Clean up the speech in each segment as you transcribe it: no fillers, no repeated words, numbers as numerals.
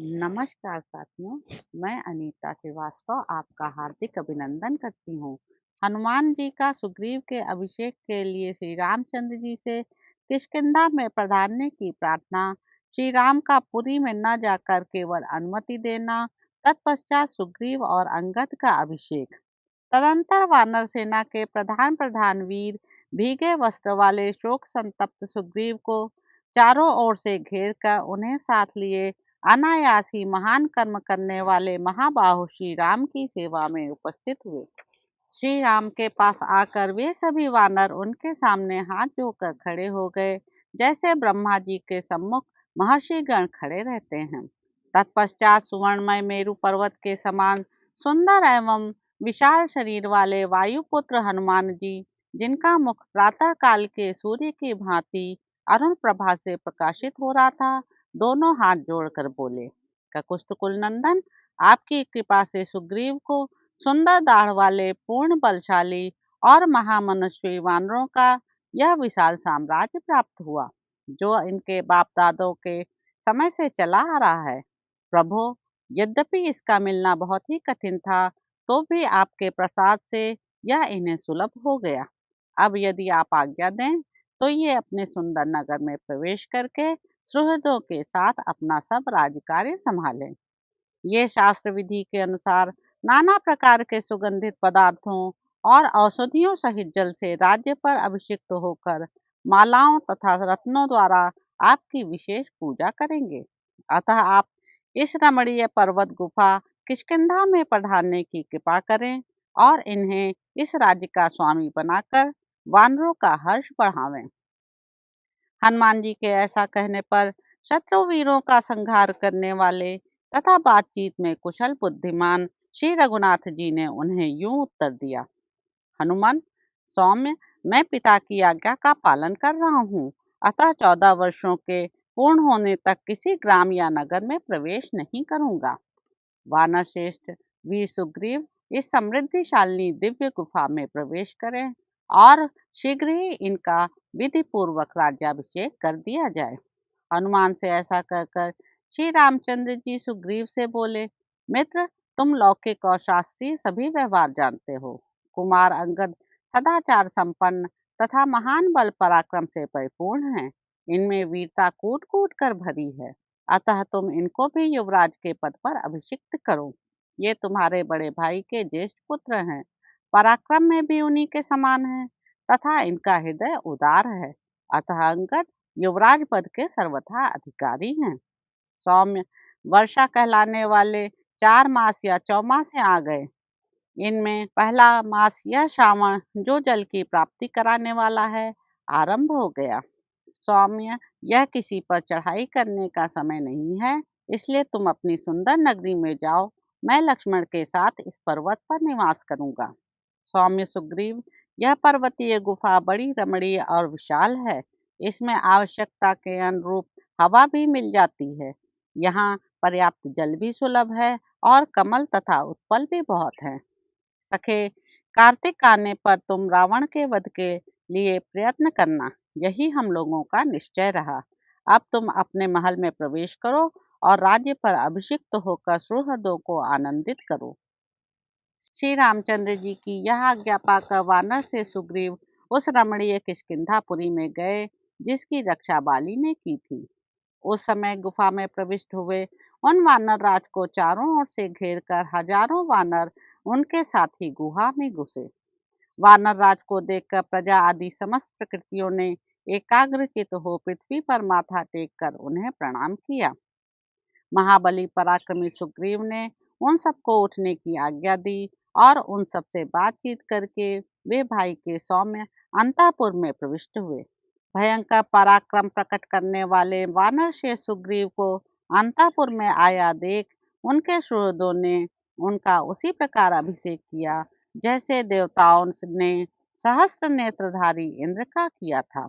नमस्कार साथियों, मैं अनीता श्रीवास्तव आपका हार्दिक अभिनंदन करती हूँ। हनुमान जी का सुग्रीव के अभिषेक के लिए श्री रामचंद्र जी से किष्किंधा में पधारने की प्रार्थना, श्री राम का पुरी में न जाकर केवल अनुमति देना, तत्पश्चात सुग्रीव और अंगद का अभिषेक। तदंतर वानर सेना के प्रधान प्रधान वीर भीगे वस्त्र वाले शोक संतप्त सुग्रीव को चारों ओर से घेर कर उन्हें साथ लिए अनायास ही महान कर्म करने वाले महाबाहु श्री राम की सेवा में उपस्थित हुए। श्री राम के पास आकर वे सभी वानर उनके सामने हाथ जोड़कर खड़े हो गए, जैसे ब्रह्मा जी के सम्मुख महर्षि गण खड़े रहते हैं। तत्पश्चात सुवर्णमय मेरु पर्वत के समान सुंदर एवं विशाल शरीर वाले वायुपुत्र हनुमान जी, जिनका मुख प्रातः काल के सूर्य की भांति अरुण प्रभा से प्रकाशित हो रहा था, दोनों हाथ जोड़कर बोले, ककुस्तुकुल नंदन, आपकी कृपा से सुग्रीव को सुंदर दाढ़ वाले पूर्ण बलशाली और महामनस्वी वानरों का यह विशाल साम्राज्य प्राप्त हुआ, जो इनके बाप दादों के समय से चला आ रहा है। प्रभो, यद्यपि इसका मिलना बहुत ही कठिन था, तो भी आपके प्रसाद से यह इन्हें सुलभ हो गया। अब यदि आप आज्ञा दें, तो ये अपने सुंदर नगर में प्रवेश करके सुहृदों के साथ अपना सब राज कार्य संभालें। ये शास्त्र विधि के अनुसार नाना प्रकार के सुगंधित पदार्थों और औषधियों सहित जल से राज्य पर अभिषिक्त होकर मालाओं तथा रत्नों द्वारा आपकी विशेष पूजा करेंगे। अतः आप इस रमणीय पर्वत गुफा किष्किंधा में पधारने की कृपा करें और इन्हें इस राज्य का स्वामी बनाकर वानरों का हर्ष बढ़ावें। हनुमान जी के ऐसा कहने पर शत्रु वीरों का संहार करने वाले तथा बातचीत में कुशल बुद्धिमान श्री रघुनाथ जी ने उन्हें यूं उत्तर दिया, हनुमान सौम्य, मैं पिता की आज्ञा का पालन कर रहा हूँ, अतः 14 वर्षों के पूर्ण होने तक किसी ग्राम या नगर में प्रवेश नहीं करूंगा। वानर श्रेष्ठ वीर सुग्रीव इस समृद्धिशालिनी दिव्य गुफा में प्रवेश करें और शीघ्र ही इनका विधि पूर्वक राज्याभिषेक कर दिया जाए। हनुमान से ऐसा कहकर श्री रामचंद्र जी सुग्रीव से बोले, मित्र, तुम लौकिक और शास्त्रीय सभी व्यवहार जानते हो। कुमार अंगद सदाचार संपन्न तथा महान बल पराक्रम से परिपूर्ण हैं। इनमें वीरता कूट कूट कर भरी है, अतः तुम इनको भी युवराज के पद पर अभिषिक्त करो। ये तुम्हारे बड़े भाई के ज्येष्ठ पुत्र हैं, पराक्रम में भी उन्हीं के समान है तथा इनका हृदय उदार है, अतः अंगद युवराज पद के सर्वथा अधिकारी हैं। सौम्य, वर्षा कहलाने वाले 4 मास या चौमासे आ गए। इनमें पहला मास यह श्रावण, जो जल की प्राप्ति कराने वाला है, आरंभ हो गया। सौम्य, यह किसी पर चढ़ाई करने का समय नहीं है, इसलिए तुम अपनी सुंदर नगरी में जाओ। मैं लक्ष्मण के साथ इस पर्वत पर निवास करूंगा। सौम्य सुग्रीव, यह पर्वतीय गुफा बड़ी रमणीय और विशाल है। इसमें आवश्यकता के अनुरूप हवा भी मिल जाती है। यहाँ पर्याप्त जल भी सुलभ है और कमल तथा उत्पल भी बहुत हैं। सखे, कार्तिक आने पर तुम रावण के वध के लिए प्रयत्न करना, यही हम लोगों का निश्चय रहा। अब तुम अपने महल में प्रवेश करो और राज्य पर अभिषिक्त होकर सुहृदों को आनंदित करो। श्री रामचंद्र जी की यह आज्ञा पाकर वानर से सुग्रीव उस रमणीय किष्किंधापुरी में गए, जिसकी रक्षा बाली ने की थी। उस समय गुफा में प्रविष्ट हुए उन वानर राज को चारों ओर से घेर कर हजारों वानर उनके साथी गुहा में घुसे। वानर राज को देखकर प्रजा आदि समस्त प्रकृतियों ने एकाग्रचित हो पृथ्वी पर माथा टेक कर उन्हें प्रणाम किया। महाबली पराक्रमी सुग्रीव ने उन सबको उठने की आज्ञा दी और उन सबसे बातचीत करके वे भाई के सौम्य अंतापुर में प्रविष्ट हुए। भयंकर पराक्रम प्रकट करने वाले वानर शेष सुग्रीव को अंतापुर में आया देख उनके सुहृदों ने उनका उसी प्रकार अभिषेक किया, जैसे देवताओं ने सहस्त्र नेत्रधारी इंद्र का किया था।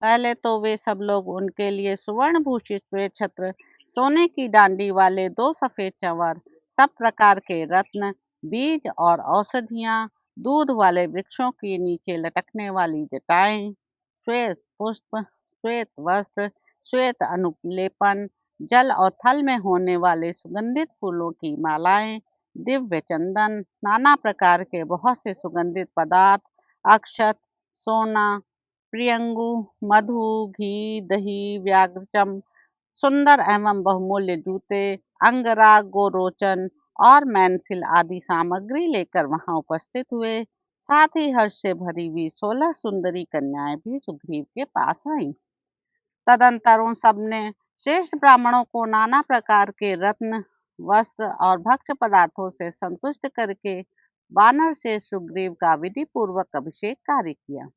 पहले तो वे सब लोग उनके लिए सुवर्ण भूषित श्वेत छत्र, सोने की डांडी वाले 2 सफेद चंवर, सब प्रकार के रत्न, बीज और औषधियां, दूध वाले वृक्षों के नीचे लटकने वाली जटाएं, श्वेत पुष्प, श्वेत वस्त्र, श्वेत अनुलेपन, जल और थल में होने वाले सुगंधित फूलों की मालाएं, दिव्य चंदन, नाना प्रकार के बहुत से सुगंधित पदार्थ, अक्षत, सोना, प्रियंगु, मधु, घी, दही, व्याघ्रचम, सुंदर एवं बहुमूल्य जूते, अंगरा, गोरोचन और मैनसिल आदि सामग्री लेकर वहां उपस्थित हुए। साथ ही हर्ष से भरी हुई 16 सुंदरी कन्याएं भी सुग्रीव के पास आईं। तदंतर उन सबने श्रेष्ठ ब्राह्मणों को नाना प्रकार के रत्न, वस्त्र और भक्ष्य पदार्थों से संतुष्ट करके वानर से सुग्रीव का विधि पूर्वक अभिषेक कार्य किया।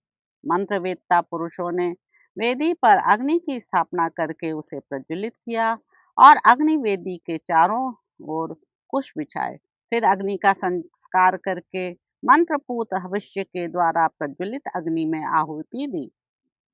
मंत्रवेत्ता पुरुषों ने वेदी पर अग्नि की स्थापना करके उसे प्रज्वलित किया और अग्नि वेदी के चारों ओर कुश बिछाए। फिर अग्नि का संस्कार करके मंत्रपूत हविष्य के द्वारा प्रज्वलित अग्नि में आहुति दी।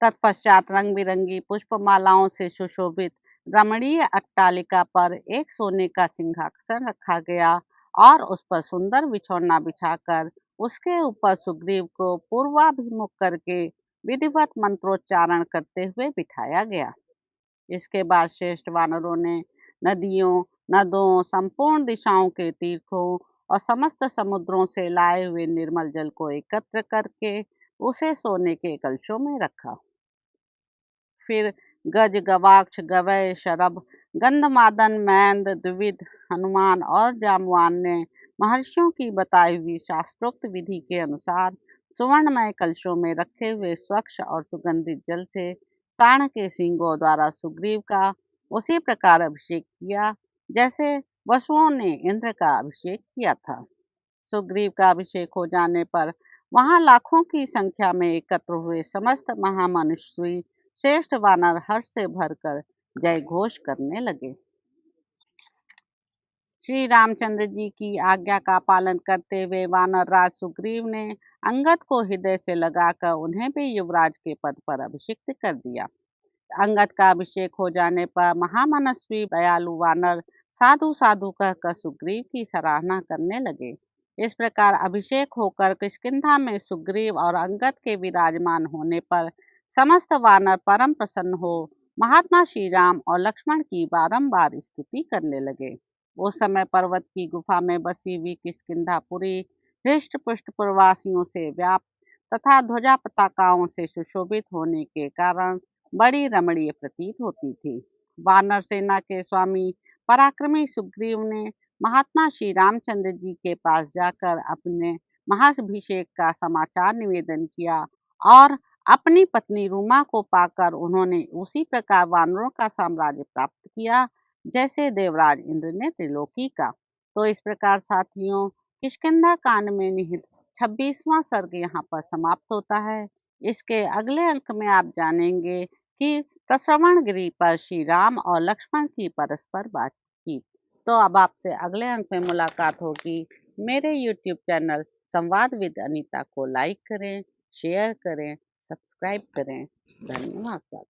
तत्पश्चात रंग बिरंगी पुष्पमालाओं से सुशोभित रमणीय अट्टालिका पर एक सोने का सिंहासन रखा गया और उस पर सुंदर बिछौना बिछाकर उसके ऊपर सुग्रीव को पूर्वाभिमुख करके विधिवत मंत्रोच्चारण करते हुए बिठाया गया। इसके बाद श्रेष्ठ वानरों ने नदियों, नदों, संपूर्ण दिशाओं के तीर्थों और समस्त समुद्रों से लाए हुए निर्मल जल को एकत्र करके उसे सोने के कलशों में रखा। फिर गज, गवाक्ष, गवय, शरभ, गंधमादन, मैंद, द्विविद, हनुमान और जामवान ने महर्षियों की बताई हुई शास्त्रोक्त विधि के अनुसार सुवर्णमय कलशों में रखे हुए स्वच्छ और सुगंधित जल से सांड के सींगों द्वारा सुग्रीव का उसी प्रकार अभिषेक किया जैसे वसुओं ने इंद्र का अभिषेक किया था। सुग्रीव का अभिषेक हो जाने पर वहां लाखों की संख्या में एकत्र हुए समस्त महामनुष्य श्रेष्ठ वानर हर्ष से भरकर जय घोष करने लगे। श्री रामचंद्र जी की आज्ञा का पालन करते हुए वानर राज सुग्रीव ने अंगद को हृदय से लगाकर उन्हें भी युवराज के पद पर अभिषिक्त कर दिया। अंगद का अभिषेक हो जाने पर महामनस्वी दयालु वानर साधु साधु कहकर सुग्रीव की सराहना करने लगे। इस प्रकार अभिषेक होकर किष्किंधा में सुग्रीव और अंगद के विराजमान होने पर समस्त वानर परम प्रसन्न हो महात्मा श्री राम और लक्ष्मण की बारंबार स्तुति करने लगे। उस समय पर्वत की गुफा में बसी हुई किष्किंधापुरी हृष्ट पुष्ट प्रवासियों से व्याप्त तथा ध्वजा पताकाओं से सुशोभित होने के कारण बड़ी रमणीय प्रतीत होती थी। वानर सेना के स्वामी पराक्रमी सुग्रीव ने महात्मा श्री रामचंद्र जी के पास जाकर अपने महाभिषेक का समाचार निवेदन किया और अपनी पत्नी रूमा को पाकर उन्होंने उसी प्रकार वानरों का साम्राज्य प्राप्त किया जैसे देवराज इंद्र ने त्रिलोकी का। तो इस प्रकार साथियों किष्किंधा कांड में निहित 26वां सर्ग यहाँ पर समाप्त होता है। इसके अगले अंक में आप जानेंगे कि प्रश्रवणगिरी पर श्री राम और लक्ष्मण की परस्पर बातचीत। तो अब आपसे अगले अंक में मुलाकात होगी। मेरे YouTube चैनल संवाद विद अनीता को लाइक करें, शेयर करें, सब्सक्राइब करें। धन्यवाद।